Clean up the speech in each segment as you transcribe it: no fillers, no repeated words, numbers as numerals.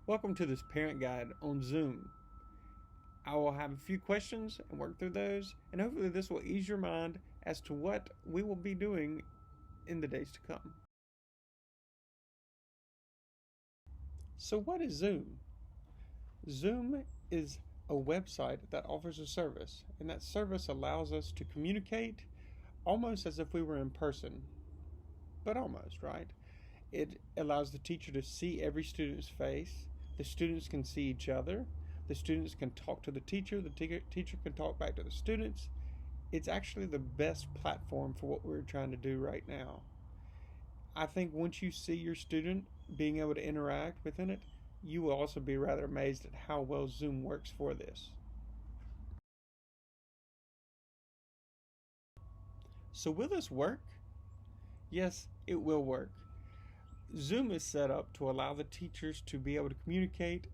Welcome to this parent guide on Zoom. I will have a few questions and work through those, and hopefully this will ease your mind as to what we will be doing in the days to come. So what is Zoom? Zoom is a website that offers a service, and that service allows us to communicate almost as if we were in person, but almost, right? It allows the teacher to see every student's face. The students can see each other. The students can talk to the teacher. The teacher can talk back to the students. It's actually the best platform for what we're trying to do right now. I think once you see your student being able to interact within it, you will also be rather amazed at how well Zoom works for this. So will this work? Yes, it will work. Zoom is set up to allow the teachers to be able to communicate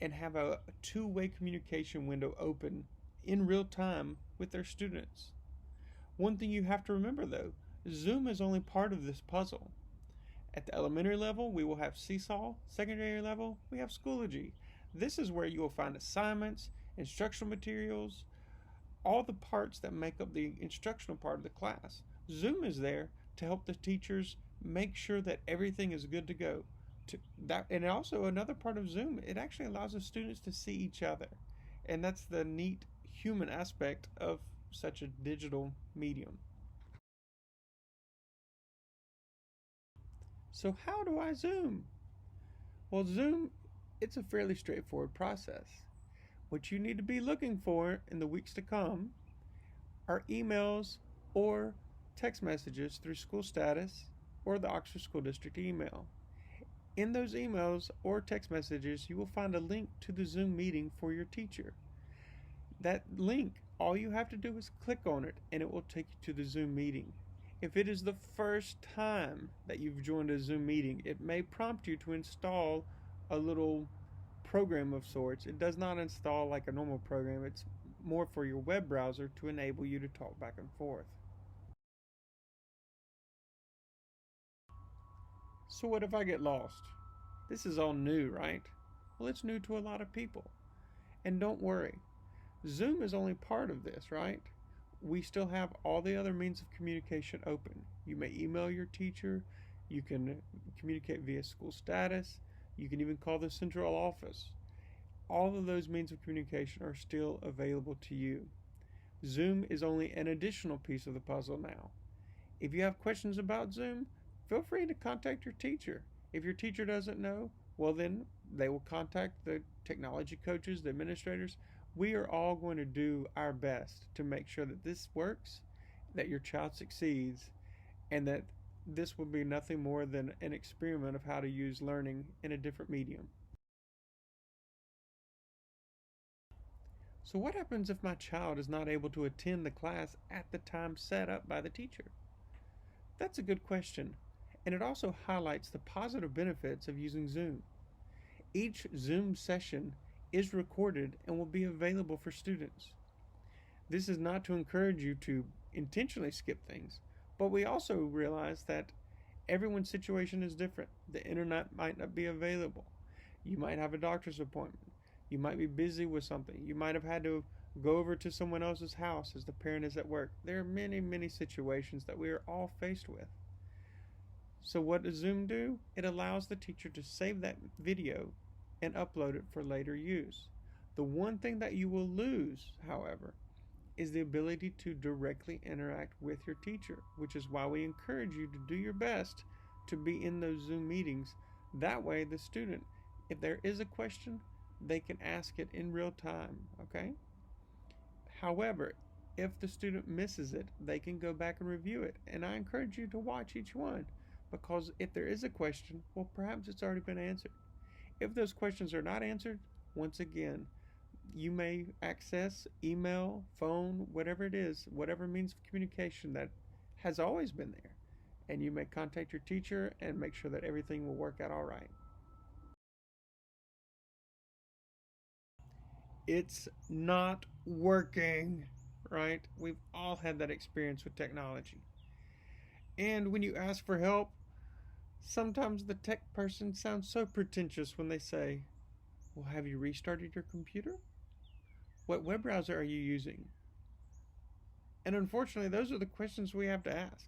and have a two-way communication window open in real time with their students. One thing you have to remember though, Zoom is only part of this puzzle. At the elementary level, we will have Seesaw. Secondary level, we have Schoology. This is where you will find assignments, instructional materials, all the parts that make up the instructional part of the class. Zoom is there to help the teachers make sure that everything is good to go. And also another part of Zoom, it actually allows the students to see each other. And that's the neat human aspect of such a digital medium. So how do I Zoom? Well, Zoom, it's a fairly straightforward process. What you need to be looking for in the weeks to come are emails or text messages through school status or the Oxford School District email. In those emails or text messages, you will find a link to the Zoom meeting for your teacher. That link, all you have to do is click on it and it will take you to the Zoom meeting. If it is the first time that you've joined a Zoom meeting, it may prompt you to install a little program of sorts. It does not install like a normal program. It's more for your web browser to enable you to talk back and forth. So what if I get lost? This is all new, right? Well, it's new to a lot of people. And don't worry, Zoom is only part of this, right? We still have all the other means of communication open. You may email your teacher, you can communicate via school status, you can even call the central office. All of those means of communication are still available to you. Zoom is only an additional piece of the puzzle now. If you have questions about Zoom, feel free to contact your teacher. If your teacher doesn't know, well then they will contact the technology coaches, the administrators. We are all going to do our best to make sure that this works, that your child succeeds, and that this will be nothing more than an experiment of how to use learning in a different medium. So what happens if my child is not able to attend the class at the time set up by the teacher? That's a good question, and it also highlights the positive benefits of using Zoom. Each Zoom session is recorded and will be available for students. This is not to encourage you to intentionally skip things, but we also realize that everyone's situation is different. The internet might not be available. You might have a doctor's appointment. You might be busy with something. You might have had to go over to someone else's house as the parent is at work. There are many, many situations that we are all faced with. So what does Zoom do? It allows the teacher to save that video and upload it for later use. The one thing that you will lose, however, is the ability to directly interact with your teacher, which is why we encourage you to do your best to be in those Zoom meetings. That way the student, if there is a question, they can ask it in real time, okay? However, if the student misses it, they can go back and review it. And I encourage you to watch each one, because if there is a question, well, perhaps it's already been answered. If those questions are not answered, once again, you may access email, phone, whatever it is, whatever means of communication that has always been there. And you may contact your teacher and make sure that everything will work out all right. It's not working, right? We've all had that experience with technology. And when you ask for help, Sometimes the tech person sounds so pretentious when they say, well, have you restarted your computer? What web browser are you using? And unfortunately, those are the questions we have to ask.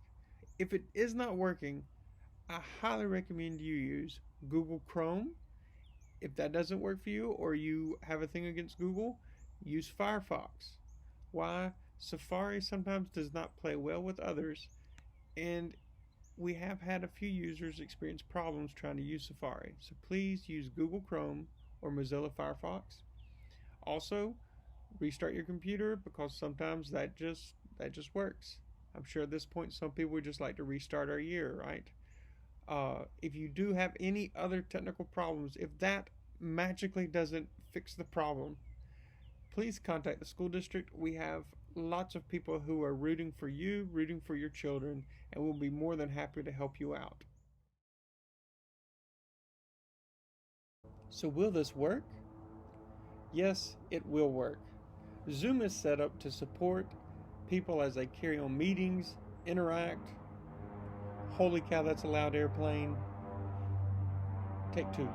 If it is not working, I highly recommend you use Google Chrome. If that doesn't work for you or you have a thing against Google, use Firefox. Why? Safari sometimes does not play well with others, and we have had a few users experience problems trying to use Safari. So please use Google Chrome or Mozilla Firefox. Also, restart your computer because sometimes that just works. I'm sure at this point some people would just like to restart our year, right? If you do have any other technical problems, if that magically doesn't fix the problem, please contact the school district. We have lots of people who are rooting for you, rooting for your children, and will be more than happy to help you out. So, will this work? Yes, it will work. Zoom is set up to support people as they carry on meetings, interact. Holy cow, that's a loud airplane. Take two.